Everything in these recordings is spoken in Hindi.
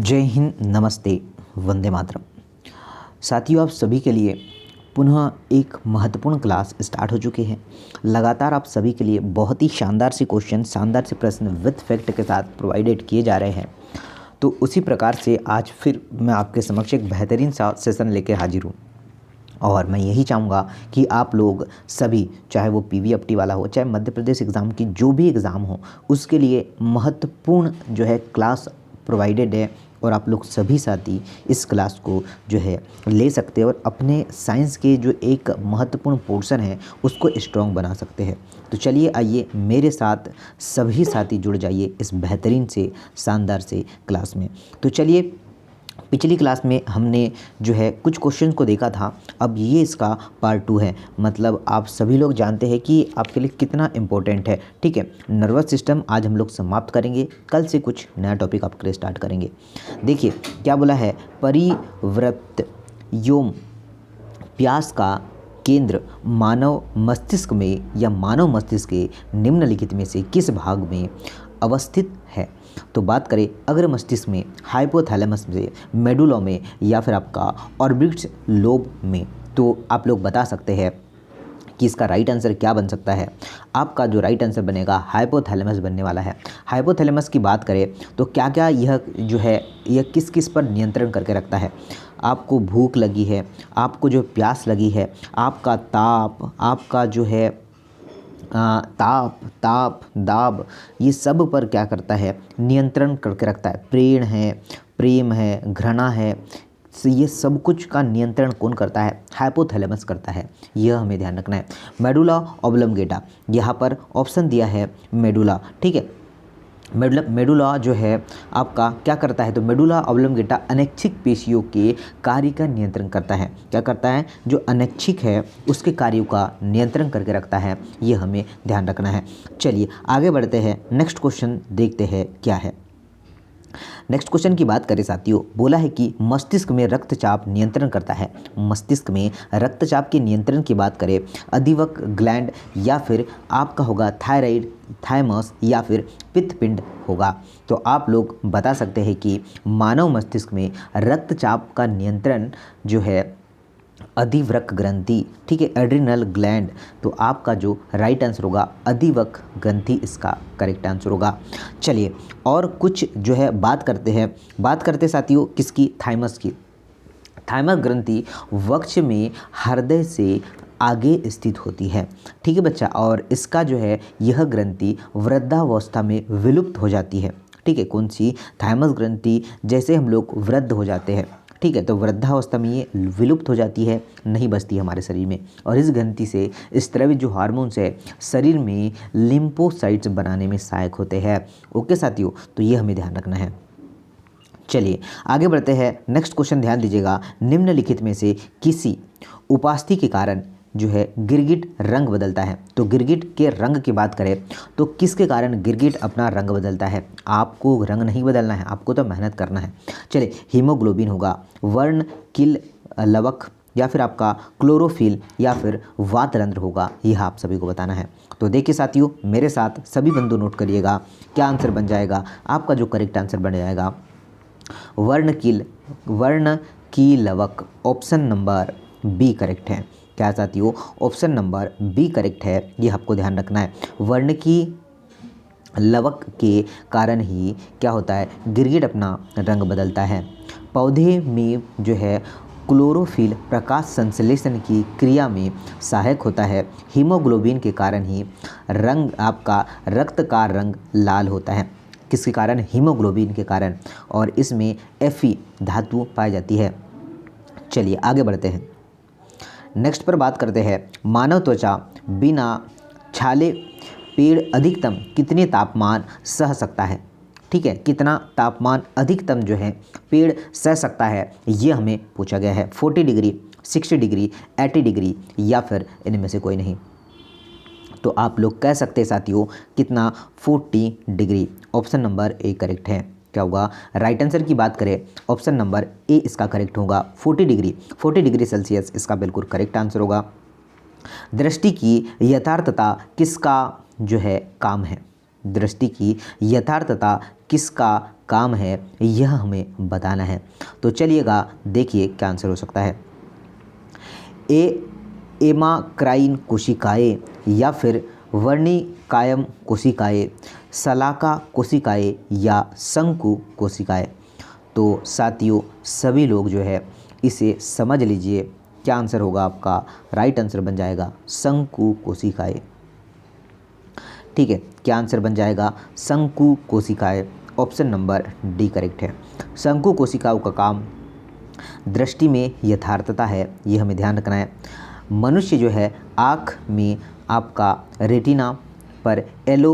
जय हिंद, नमस्ते, वंदे मातरम। साथियों, आप सभी के लिए पुनः एक महत्वपूर्ण क्लास स्टार्ट हो चुकी है। लगातार आप सभी के लिए बहुत ही शानदार से क्वेश्चन, शानदार से प्रश्न विद फैक्ट के साथ प्रोवाइडेड किए जा रहे हैं। तो उसी प्रकार से आज फिर मैं आपके समक्ष एक बेहतरीन सा सेशन लेकर हाजिर हूँ और मैं यही चाहूँगा कि आप लोग सभी, चाहे वो पीवीएफटी वाला हो, चाहे मध्य प्रदेश एग्ज़ाम की जो भी एग्ज़ाम हो, उसके लिए महत्वपूर्ण जो है क्लास प्रोवाइडेड है और आप लोग सभी साथी इस क्लास को जो है ले सकते हैं और अपने साइंस के जो एक महत्वपूर्ण पोर्शन है उसको स्ट्रॉन्ग बना सकते हैं। तो चलिए आइए मेरे साथ सभी साथी जुड़ जाइए इस बेहतरीन से शानदार से क्लास में। तो चलिए, पिछली क्लास में हमने जो है कुछ क्वेश्चन को देखा था, अब ये इसका पार्ट 2 है। मतलब आप सभी लोग जानते हैं कि आपके लिए कितना इम्पोर्टेंट है। ठीक है, नर्वस सिस्टम आज हम लोग समाप्त करेंगे, कल से कुछ नया टॉपिक आपके लिए स्टार्ट करेंगे। देखिए क्या बोला है, परिवृत्त योम प्यास का केंद्र मानव मस्तिष्क में या मानव मस्तिष्क के निम्नलिखित में से किस भाग में अवस्थित है। तो बात करें अग्र मस्तिष्क में, हाइपोथैलेमस में, मेडुला में या फिर आपका ऑर्बिट्स लोब में, तो आप लोग बता सकते हैं कि इसका राइट आंसर क्या बन सकता है। आपका जो राइट आंसर बनेगा हाइपोथैलेमस बनने वाला है। हाइपोथैलेमस की बात करें तो क्या क्या यह जो है यह किस किस पर नियंत्रण करके रखता है। आपको भूख लगी है, आपको जो प्यास लगी है, आपका ताप, आपका जो है ताप दाब, ये सब पर क्या करता है, नियंत्रण करके रखता है। प्रेम है, प्रेम है, घृणा है, ये सब कुछ का नियंत्रण कौन करता है, हाइपोथैलेमस करता है। यह हमें ध्यान रखना है। मेडुला ऑब्लोंगेटा, यहाँ पर ऑप्शन दिया है मेडुला। ठीक है, मेडुला जो है आपका क्या करता है, तो मेडुला ऑब्लोंगेटा अनैच्छिक पेशियों के कार्य का नियंत्रण करता है। क्या करता है, जो अनैच्छिक है उसके कार्यों का नियंत्रण करके रखता है। ये हमें ध्यान रखना है। चलिए आगे बढ़ते हैं, नेक्स्ट क्वेश्चन देखते हैं क्या है। नेक्स्ट क्वेश्चन की बात करें साथियों, बोला है कि मस्तिष्क में रक्तचाप नियंत्रण करता है। मस्तिष्क में रक्तचाप के नियंत्रण की बात करें, अधिवक ग्लैंड या फिर आपका होगा थायराइड, थाइमस या फिर पित्तपिंड होगा। तो आप लोग बता सकते हैं कि मानव मस्तिष्क में रक्तचाप का नियंत्रण जो है अधिवृक्क ग्रंथि, ठीक है, एड्रिनल ग्लैंड। तो आपका जो राइट आंसर होगा अधिवक ग्रंथि इसका करेक्ट आंसर होगा। चलिए और कुछ जो है बात करते साथियों किसकी, थाइमस की। थाइमस ग्रंथि वक्ष में हृदय से आगे स्थित होती है। ठीक है बच्चा, और इसका जो है यह ग्रंथि वृद्धावस्था में विलुप्त हो जाती है। ठीक है, कौन सी, थाइमस ग्रंथि। जैसे हम लोग वृद्ध हो जाते हैं, ठीक है, तो वृद्धावस्था में ये विलुप्त हो जाती है, नहीं बचती हमारे शरीर में। और इस ग्रंथि से स्रावित जो हार्मोन्स है शरीर में लिम्फोसाइट्स बनाने में सहायक होते हैं। ओके साथियों, तो ये हमें ध्यान रखना है। चलिए आगे बढ़ते हैं, नेक्स्ट क्वेश्चन ध्यान दीजिएगा। निम्नलिखित में से किसी उपास्थि के कारण जो है गिरगिट रंग बदलता है। तो गिरगिट के रंग की बात करें तो किसके कारण गिरगिट अपना रंग बदलता है। आपको रंग नहीं बदलना है, आपको तो मेहनत करना है। चलिए, हीमोग्लोबिन होगा, वर्ण किल लवक या फिर आपका क्लोरोफिल या फिर वातरंध्र होगा। यह आप सभी को बताना है। तो देखिए साथियों, मेरे साथ सभी बंधु नोट करिएगा क्या आंसर बन जाएगा। आपका जो करेक्ट आंसर बन जाएगा वर्ण की लवक, ऑप्शन नंबर बी करेक्ट है। क्या साथियों, ऑप्शन नंबर बी करेक्ट है, ये आपको ध्यान रखना है। वर्ण की लवक के कारण ही क्या होता है, गिरगिट अपना रंग बदलता है। पौधे में जो है क्लोरोफिल प्रकाश संश्लेषण की क्रिया में सहायक होता है। हीमोग्लोबिन के कारण ही रंग आपका रक्त का रंग लाल होता है। किसके कारण, हीमोग्लोबिन के कारण, और इसमें Fe धातु पाई जाती है। चलिए आगे बढ़ते हैं, नेक्स्ट पर बात करते हैं। मानव त्वचा बिना छाले पेड़ अधिकतम कितने तापमान सह सकता है। ठीक है, कितना तापमान अधिकतम जो है पेड़ सह सकता है, ये हमें पूछा गया है। 40 डिग्री, 60 डिग्री, 80 डिग्री या फिर इनमें से कोई नहीं। तो आप लोग कह सकते हैं साथियों कितना, 40 degree. Option number A correct है। क्या होगा, राइट आंसर की बात करें ऑप्शन नंबर ए इसका करेक्ट होगा। 40 डिग्री, 40 डिग्री सेल्सियस इसका बिल्कुल करेक्ट आंसर होगा। दृष्टि की यथार्थता किसका जो है काम है। दृष्टि की यथार्थता किसका काम है यह हमें बताना है। तो चलिएगा देखिए क्या आंसर हो सकता है। एमाक्राइन कोशिकाएं या फिर वर्णिकायम कोशिकाएं, शलाका कोशिकाएं या शंकु कोशिकाएं। तो साथियों सभी लोग जो है इसे समझ लीजिए, क्या आंसर होगा आपका, राइट आंसर बन जाएगा शंकु कोशिकाएं। ठीक है, क्या आंसर बन जाएगा शंकु कोशिकाएं। ऑप्शन नंबर डी करेक्ट है। शंकु कोशिकाओं का काम दृष्टि में यथार्थता है, ये हमें ध्यान रखना है। मनुष्य जो है आँख में आपका रेटिना पर येलो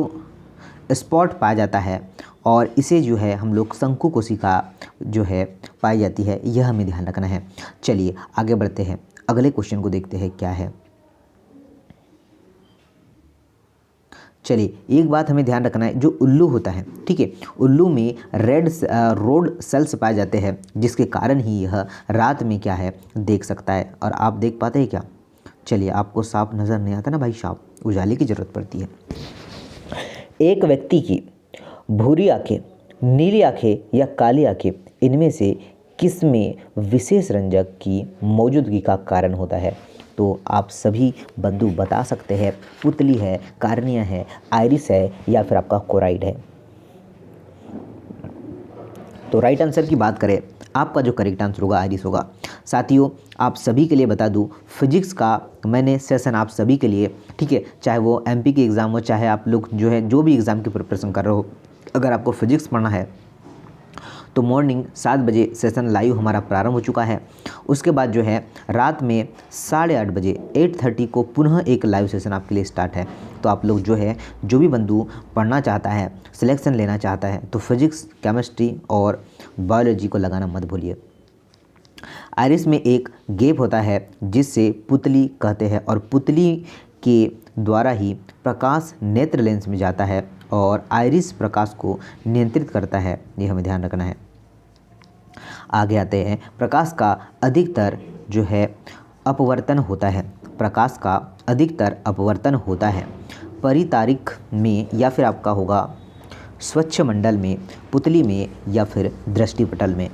स्पॉट पाया जाता है और इसे जो है हम लोग शंकु कोशिका जो है पाई जाती है, यह हमें ध्यान रखना है। चलिए आगे बढ़ते हैं, अगले क्वेश्चन को देखते हैं क्या है। चलिए एक बात हमें ध्यान रखना है, जो उल्लू होता है, ठीक है, उल्लू में रोड सेल्स पाए जाते हैं जिसके कारण ही यह रात में क्या है देख सकता है। और आप देख पाते हैं क्या? चलिए, आपको साफ नज़र नहीं आता ना भाई साहब, उजाले की ज़रूरत पड़ती है। एक व्यक्ति की भूरी आंखें, नीली आंखें या काली आंखें, इनमें से किस में विशेष रंजक की मौजूदगी का कारण होता है? तो आप सभी बंधु बता सकते हैं, पुतली है, कार्निया है, आइरिस है या फिर आपका कोराइड है। तो राइट आंसर की बात करें, आपका जो करेक्ट आंसर होगा आइरिस होगा। साथियों आप सभी के लिए बता दूं, फिजिक्स का मैंने सेशन आप सभी के लिए, ठीक है, चाहे वो एमपी की एग्ज़ाम हो, चाहे आप लोग जो है जो भी एग्ज़ाम की प्रिपरेशन कर रहे हो, अगर आपको फिजिक्स पढ़ना है तो मॉर्निंग 7 बजे सेशन लाइव हमारा प्रारंभ हो चुका है। उसके बाद जो है रात में 8:30 बजे 8:30 को पुनः एक लाइव सेशन आपके लिए स्टार्ट है। तो आप लोग जो है, जो भी बंधु पढ़ना चाहता है, सिलेक्शन लेना चाहता है, तो फिजिक्स, केमिस्ट्री और बायोलॉजी को लगाना मत भूलिए। आइरिस में एक गैप होता है जिससे पुतली कहते हैं और पुतली के द्वारा ही प्रकाश नेत्र लेंस में जाता है और आइरिस प्रकाश को नियंत्रित करता है, ये हमें ध्यान रखना है। आगे आते हैं, प्रकाश का अधिकतर जो है अपवर्तन होता है, प्रकाश का अधिकतर अपवर्तन होता है परितारिक में या फिर आपका होगा स्वच्छ मंडल में, पुतली में या फिर दृष्टिपटल में।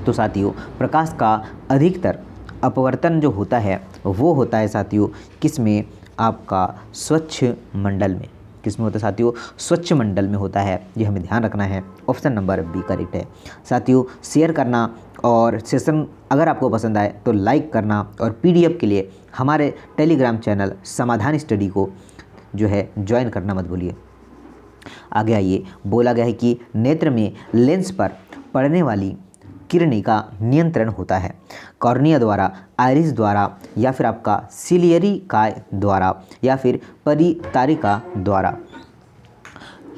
तो साथियों प्रकाश का अधिकतर अपवर्तन जो होता है वो होता है साथियों किस में, आपका स्वच्छ मंडल में। किस में होता है साथियों? स्वच्छ मंडल में होता है, ये हमें ध्यान रखना है। ऑप्शन नंबर बी करेक्ट है। साथियों शेयर करना और सेशन अगर आपको पसंद आए तो लाइक करना और पीडीएफ के लिए हमारे टेलीग्राम चैनल समाधान स्टडी को जो है ज्वाइन करना मत भूलिए। आगे आइए, बोला गया है कि नेत्र में लेंस पर पड़ने वाली किरणें का नियंत्रण होता है कॉर्निया द्वारा, आइरिस द्वारा या फिर आपका सिलियरी काय द्वारा या फिर परितारिका द्वारा।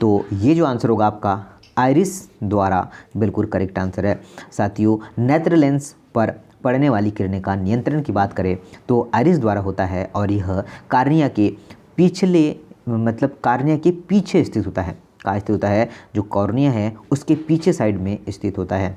तो ये जो आंसर होगा आपका आइरिस द्वारा बिल्कुल करेक्ट आंसर है। साथियों नेत्र लेंस पर पड़ने वाली किरणें का नियंत्रण की बात करें तो आइरिस द्वारा होता है और यह कार्निया के पिछले मतलब कार्निया के पीछे स्थित होता है। कहाँ स्थित होता है? जो कॉर्निया है उसके पीछे साइड में स्थित होता है।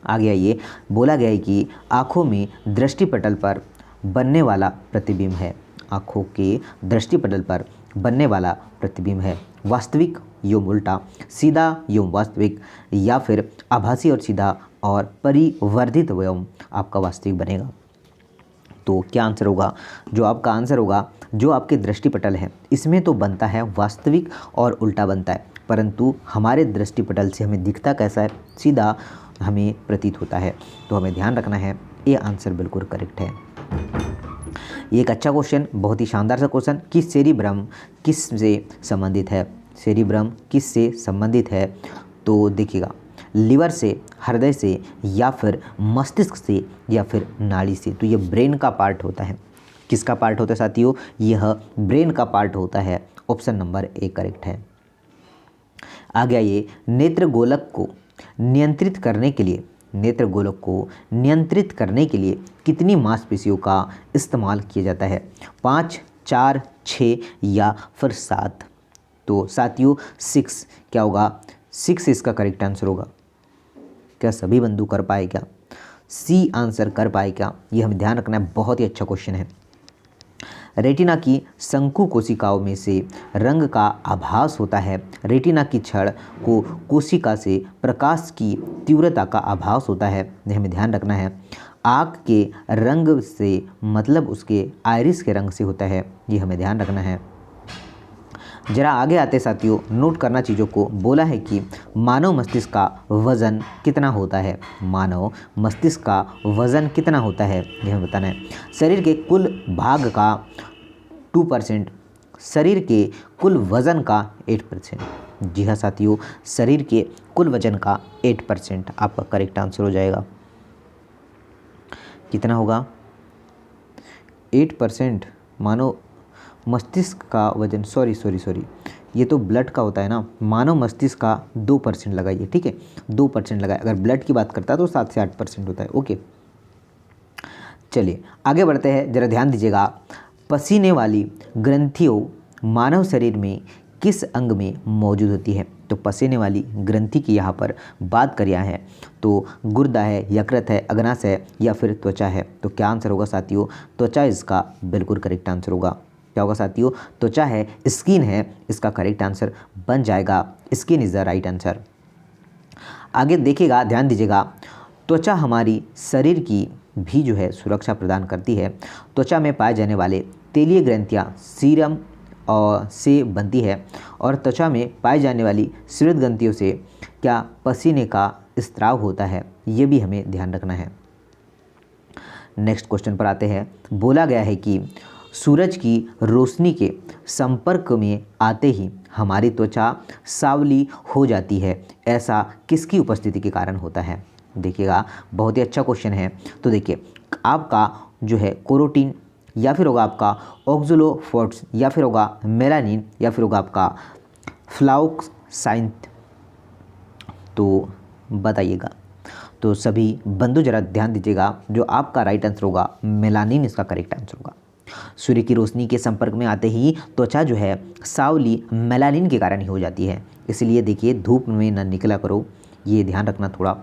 आगे आइए, बोला गया है कि आँखों में दृष्टिपटल पर बनने वाला प्रतिबिंब है, आँखों के दृष्टिपटल पर बनने वाला प्रतिबिंब है वास्तविक एवं उल्टा, सीधा एवं वास्तविक या फिर आभासी और सीधा और परिवर्धित एवं आपका वास्तविक बनेगा। तो क्या आंसर होगा? जो आपका आंसर होगा, जो आपके दृष्टिपटल है इसमें तो बनता है वास्तविक और उल्टा बनता है, परंतु हमारे दृष्टिपटल से हमें दिखता कैसा है? सीधा हमें प्रतीत होता है। तो हमें ध्यान रखना है, ये आंसर बिल्कुल करेक्ट है। ये एक अच्छा क्वेश्चन, बहुत ही शानदार सा क्वेश्चन कि सेरिब्रम किस से संबंधित है? सेरिब्रम किस से संबंधित है? तो देखिएगा, लिवर से, हृदय से या फिर मस्तिष्क से या फिर नाड़ी से। तो ये ब्रेन का पार्ट होता है। किसका पार्ट होता है साथियों? यह ब्रेन का पार्ट होता है। ऑप्शन नंबर ए करेक्ट है। आगे आइए, नेत्र गोलक को नियंत्रित करने के लिए, नेत्र गोलक को नियंत्रित करने के लिए कितनी मांसपेशियों का इस्तेमाल किया जाता है? 5, 4, 6 या फिर 7? तो साथियों 6 क्या होगा? 6 इसका करेक्ट आंसर होगा। क्या सभी बंधु कर पाए क्या? सी आंसर कर पाए क्या? ये हमें ध्यान रखना है, बहुत ही अच्छा क्वेश्चन है। रेटिना की शंकु कोशिकाओं में से रंग का आभास होता है। रेटिना की छड़ को कोशिका से प्रकाश की तीव्रता का आभास होता है, यह हमें ध्यान रखना है। आँख के रंग से मतलब उसके आइरिस के रंग से होता है, ये हमें ध्यान रखना है। जरा आगे आते साथियों, नोट करना चीज़ों को। बोला है कि मानव मस्तिष्क का वज़न कितना होता है। मानव मस्तिष्क का वज़न कितना होता है, यह हमें बताना है। शरीर के कुल भाग का 2%, शरीर के कुल वज़न का 8%। जी हाँ साथियों, शरीर के कुल वज़न का 8% आपका करेक्ट आंसर हो जाएगा। कितना होगा? 8% मानव मस्तिष्क का वजन, सॉरी, ये तो ब्लड का होता है ना। मानव मस्तिष्क का 2% लगाइए, ठीक है, 2% लगाए। अगर ब्लड की बात करता है तो 7 से 8% होता है। ओके, चलिए आगे बढ़ते हैं। जरा ध्यान दीजिएगा, पसीने वाली ग्रंथियों मानव शरीर में किस अंग में मौजूद होती है। तो पसीने वाली ग्रंथि की यहाँ पर बात करिया है तो गुर्दा है, यकृत है, अग्नाशय है या फिर त्वचा है। तो क्या आंसर होगा साथियों? त्वचा इसका बिल्कुल करेक्ट आंसर होगा। क्या होगा साथियों? त्वचा है, स्किन है, इसका करेक्ट आंसर बन जाएगा। Skin is the right answer. आगे देखिएगा, ध्यान दीजिएगा, त्वचा हमारी शरीर की भी जो है सुरक्षा प्रदान करती है। त्वचा में पाए जाने वाले तेलीय ग्रंथियाँ सीरम और से बनती है और त्वचा में पाई जाने वाली स्वेद ग्रंथियों से क्या पसीने का स्त्राव होता है, ये भी हमें ध्यान रखना है। नेक्स्ट क्वेश्चन पर आते हैं। बोला गया है कि सूरज की रोशनी के संपर्क में आते ही हमारी त्वचा सांवली हो जाती है, ऐसा किसकी उपस्थिति के कारण होता है? देखिएगा, बहुत ही अच्छा क्वेश्चन है। तो देखिए, आपका जो है कोरोटीन या फिर होगा आपका ऑक्जुलोफोर्ट्स या फिर होगा मेलानिन या फिर होगा आपका फ्लाओक्साइन। तो बताइएगा। तो सभी बंधु जरा ध्यान दीजिएगा, जो आपका राइट आंसर होगा मेलानिन इसका करेक्ट आंसर होगा। सूर्य की रोशनी के संपर्क में आते ही त्वचा जो है सांवली मेलानिन के कारण ही हो जाती है। इसलिए देखिए, धूप में न निकला करो, ये ध्यान रखना थोड़ा।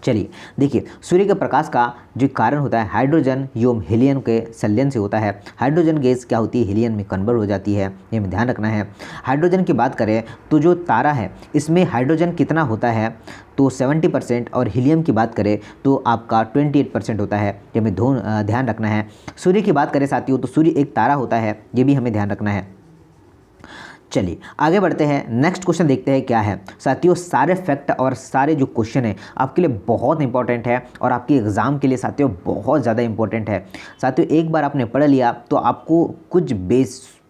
चलिए देखिए, सूर्य के प्रकाश का जो कारण होता है हाइड्रोजन एवं हीलियम के संलयन से होता है। हाइड्रोजन गैस क्या होती है, हीलियम में कन्वर्ट हो जाती है, ये हमें ध्यान रखना है। हाइड्रोजन की बात करें तो जो तारा है इसमें हाइड्रोजन कितना होता है, तो 70%, और हीलियम की बात करें तो आपका 28% होता है, ये हमें ध्यान रखना है। सूर्य की बात करें साथियों तो सूर्य एक तारा होता है, ये भी हमें ध्यान रखना है। चलिए आगे बढ़ते हैं। नेक्स्ट क्वेश्चन देखते हैं क्या है साथियों। सारे फैक्ट और सारे जो क्वेश्चन है आपके लिए बहुत इंपॉर्टेंट है और आपके एग्ज़ाम के लिए साथियों बहुत ज़्यादा इंपॉर्टेंट है। साथियों एक बार आपने पढ़ लिया तो आपको कुछ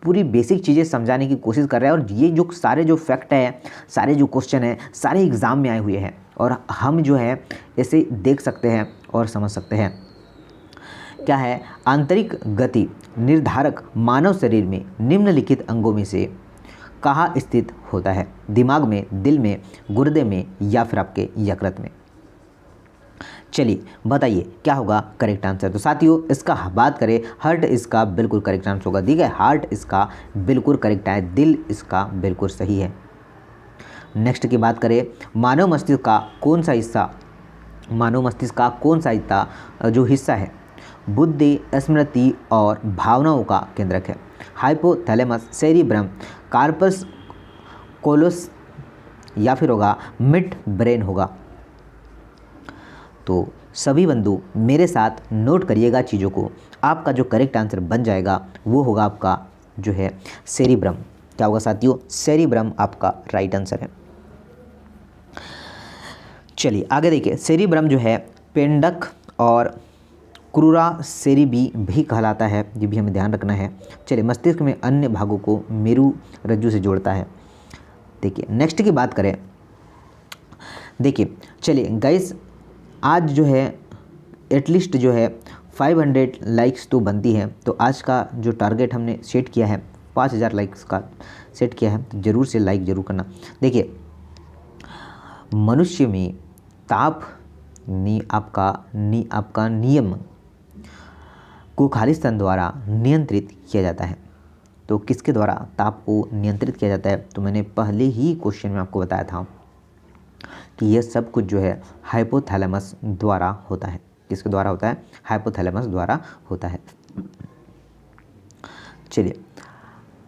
पूरी बेसिक चीज़ें समझाने की कोशिश कर रहे हैं। और ये जो सारे जो फैक्ट है, सारे जो क्वेश्चन है, सारे एग्ज़ाम में आए हुए हैं और हम जो है इसे देख सकते हैं और समझ सकते हैं। क्या है? आंतरिक गति निर्धारक मानव शरीर में निम्नलिखित अंगों में से कहाँ स्थित होता है? दिमाग में, दिल में, गुर्दे में या फिर आपके यकृत में? चलिए बताइए क्या होगा करेक्ट आंसर। तो साथियों इसका बात करें, हार्ट इसका बिल्कुल करेक्ट आंसर होगा। ठीक है, हार्ट इसका बिल्कुल करेक्ट है, दिल इसका बिल्कुल सही है। नेक्स्ट की बात करें, मानव मस्तिष्क का कौन सा हिस्सा जो हिस्सा है बुद्धि, स्मृति और भावनाओं का केंद्रक है? हाइपोथैलेमस, सेरिब्रम, कार्पस कोलोस या फिर होगा मिड ब्रेन होगा? तो सभी बंधु मेरे साथ नोट करिएगा चीज़ों को। आपका जो करेक्ट आंसर बन जाएगा वो होगा आपका जो है सेरिब्रम। क्या होगा साथियों? सेरिब्रम आपका राइट आंसर है। चलिए आगे देखिए, सेरिब्रम जो है पेंडक और क्रूरा सेरिबी भी कहलाता है, ये भी हमें ध्यान रखना है। चलिए, मस्तिष्क में अन्य भागों को मेरु रज्जु से जोड़ता है। देखिए नेक्स्ट की बात करें, देखिए चलिए गाइस, आज जो है एटलीस्ट जो है 500 लाइक्स तो बनती है। तो आज का जो टारगेट हमने सेट किया है 5000 लाइक्स का सेट किया है, तो ज़रूर से लाइक ज़रूर करना। देखिए, मनुष्य में ताप आपका नियम को खालिस्तान द्वारा नियंत्रित किया जाता है। तो किसके द्वारा ताप को नियंत्रित किया जाता है? तो मैंने पहले ही क्वेश्चन में आपको बताया था कि यह सब कुछ जो है हाइपोथैलेमस द्वारा होता है। किसके द्वारा होता है? हाइपोथैलेमस द्वारा होता है। चलिए,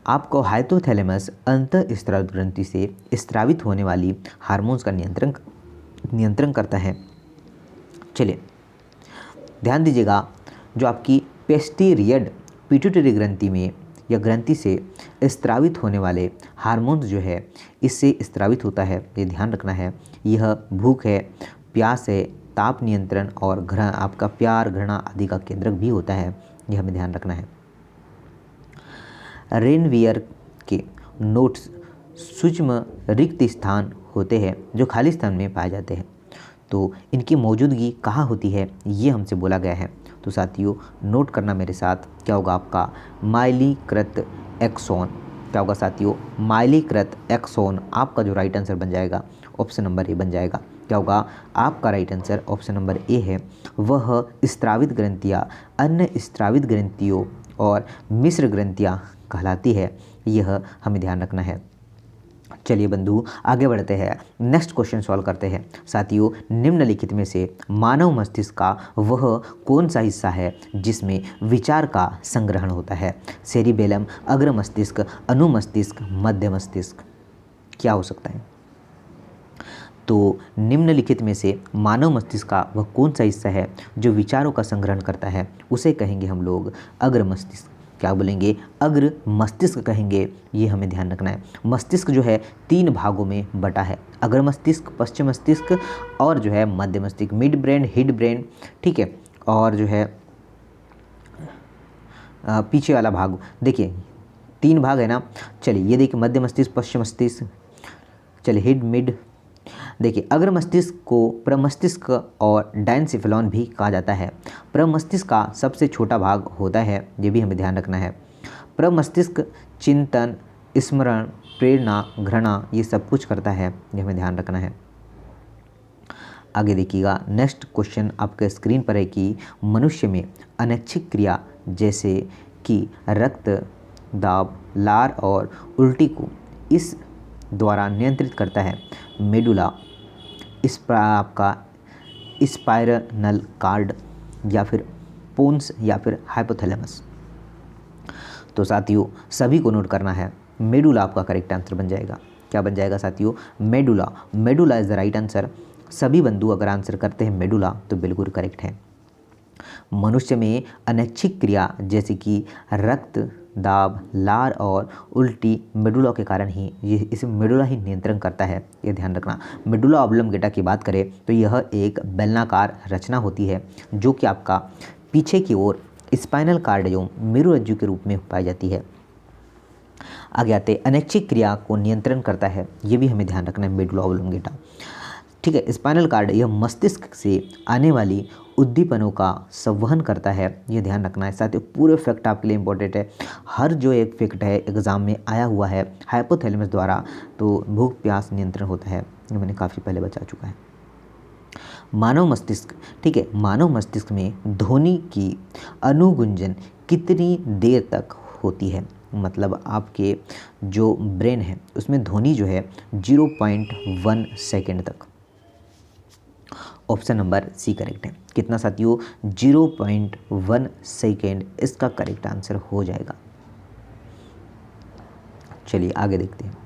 आपको हाइपोथैलेमस अंतःस्रावी ग्रंथि से स्रावित होने वाली हार्मोन्स का नियंत्रण करता है। चलिए ध्यान दीजिएगा, जो आपकी पेस्टीरियड पिट्यूटरी ग्रंथि में या ग्रंथि से स्रावित होने वाले हार्मोन्स जो है इससे स्रावित होता है, ये ध्यान रखना है। यह भूख है, प्यास है, ताप नियंत्रण और आपका प्यार घृणा आदि का केंद्रक भी होता है, यह हमें ध्यान रखना है। रेनवियर के नोट्स सूक्ष्म रिक्त स्थान होते हैं जो खाली स्थान में पाए जाते हैं, तो इनकी मौजूदगी कहाँ होती है ये हमसे बोला गया है। तो साथियों नोट करना मेरे साथ, क्या होगा आपका माइलीकृत एक्सोन। क्या होगा साथियों, माइलीकृत एक्सोन आपका जो राइट आंसर बन जाएगा ऑप्शन नंबर ए बन जाएगा। क्या होगा आपका right answer option number A है। वह स्रावित ग्रंथियाँ अन्य स्रावित ग्रंथियों और मिश्र ग्रंथियाँ कहलाती है, यह हमें ध्यान रखना है। चलिए बंधु आगे बढ़ते हैं, नेक्स्ट क्वेश्चन सॉल्व करते हैं। साथियों निम्नलिखित में से मानव मस्तिष्क का वह कौन सा हिस्सा है जिसमें विचार का संग्रहण होता है? सेरिबेलम, अग्र मस्तिष्क, अनुमस्तिष्क, मध्य मस्तिष्क, क्या हो सकता है? तो निम्नलिखित में से मानव मस्तिष्क का वह कौन सा हिस्सा है जो विचारों का संग्रहण करता है? उसे कहेंगे हम लोग अग्र मस्तिष्क। क्या बोलेंगे? अग्र मस्तिष्क कहेंगे, ये हमें ध्यान रखना है। मस्तिष्क जो है 3 भागों में बटा है, अग्र मस्तिष्क, पश्चिम मस्तिष्क और जो है मध्य मस्तिष्क, मिड ब्रेन, हिड ब्रेन, ठीक है। और जो है पीछे वाला भाग देखिए 3 भाग है ना। चलिए ये देखिए मध्य मस्तिष्क, पश्चिम मस्तिष्क, चलिए हिड मिड। देखिए अग्र मस्तिष्क को प्रमस्तिष्क और डायनसिफेलॉन भी कहा जाता है। प्रमस्तिष्क का सबसे छोटा भाग होता है, ये भी हमें ध्यान रखना है। प्रमस्तिष्क चिंतन, स्मरण, प्रेरणा, घृणा ये सब कुछ करता है, ये हमें ध्यान रखना है। आगे देखिएगा, नेक्स्ट क्वेश्चन आपके स्क्रीन पर है कि मनुष्य में अनैच्छिक क्रिया जैसे कि रक्त दाब, लार और उल्टी को इस द्वारा नियंत्रित करता है? मेडुला, आपका स्पाइरनल कार्ड, या फिर पोन्स, या फिर हाइपोथैलेमस। तो साथियों सभी को नोट करना है, मेडुला आपका करेक्ट आंसर बन जाएगा। क्या बन जाएगा साथियों? Medulla. Medulla is the right answer. सभी बंधु अगर आंसर करते हैं मेडुला तो बिल्कुल करेक्ट है। मनुष्य में अनैच्छिक क्रिया जैसे कि रक्त दाब, लार और उल्टी मेडुला के कारण ही ये इसे मेडुला ही नियंत्रण करता है, ये ध्यान रखना। मेडुला ऑब्लंगेटा की बात करें तो यह एक बेलनाकार रचना होती है जो कि आपका पीछे की ओर स्पाइनल कार्ड जो मेरुरज्जु के रूप में पाई जाती है। आगे आते अनैच्छिक क्रिया को नियंत्रण करता है, ये भी हमें ध्यान रखना है मेडुला ऑब्लंगेटा, ठीक है। स्पाइनल कार्ड यह मस्तिष्क से आने वाली उद्दीपनों का संवहन करता है, ये ध्यान रखना है। साथ ही पूरे फैक्ट आपके लिए इंपॉर्टेंट है, हर जो एक फैक्ट है एग्जाम में आया हुआ है हाइपोथैलेमस द्वारा, तो भूख प्यास नियंत्रण होता है, ये मैंने काफ़ी पहले बता चुका है। मानव मस्तिष्क, ठीक है, मानव मस्तिष्क में ध्वनि की अनुगुंजन कितनी देर तक होती है? मतलब आपके जो ब्रेन है उसमें ध्वनि जो है 0.1 सेकेंड तक। ऑप्शन नंबर सी करेक्ट है। कितना साथियों? 0.1 सेकेंड इसका करेक्ट आंसर हो जाएगा। चलिए आगे देखते हैं।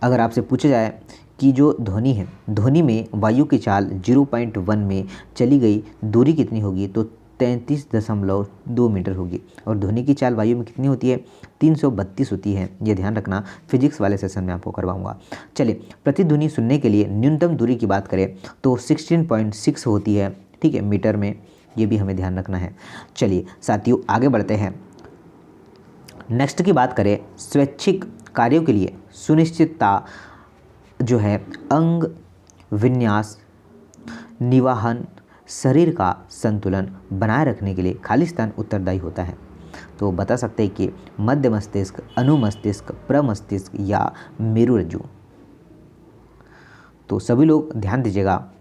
अगर आपसे पूछा जाए कि जो ध्वनि है, ध्वनि में वायु की चाल 0.1 में चली गई दूरी कितनी होगी? तो 33.2 मीटर होगी। और ध्वनि की चाल वायु में कितनी होती है? 332 होती है, ये ध्यान रखना, फिजिक्स वाले सेशन में आपको करवाऊंगा। चलिए प्रतिध्वनि सुनने के लिए न्यूनतम दूरी की बात करें तो 16.6 होती है, ठीक है, मीटर में, ये भी हमें ध्यान रखना है। चलिए साथियों आगे बढ़ते हैं। नेक्स्ट की बात करें, स्वैच्छिक कार्यों के लिए सुनिश्चितता जो है अंग विन्यास, निवाहन, शरीर का संतुलन बनाए रखने के लिए खालिस्तान उत्तरदायी होता है। तो बता सकते हैं कि मध्य मस्तिष्क, अनुमस्तिष्क, प्रमस्तिष्क या मेरुरज्जु। तो सभी लोग ध्यान दीजिएगा,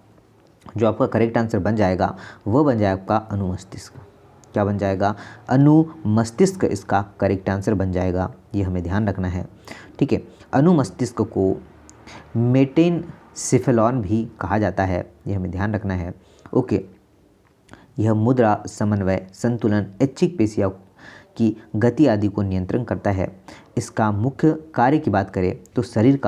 जो आपका करेक्ट आंसर बन जाएगा वह बन जाएगा आपका अनुमस्तिष्क। क्या बन जाएगा? अनुमस्तिष्क इसका करेक्ट आंसर बन जाएगा, ये हमें ध्यान रखना है, ठीक है। अनुमस्तिष्क को मेटेनसेफेलॉन भी कहा जाता है, ये हमें ध्यान रखना है, ओके। यह मुद्रा, समन्वय, संतुलन, ऐच्छिक पेशियाँ की गति आदि को नियंत्रण करता है। इसका मुख्य कार्य की बात करें तो शरीर का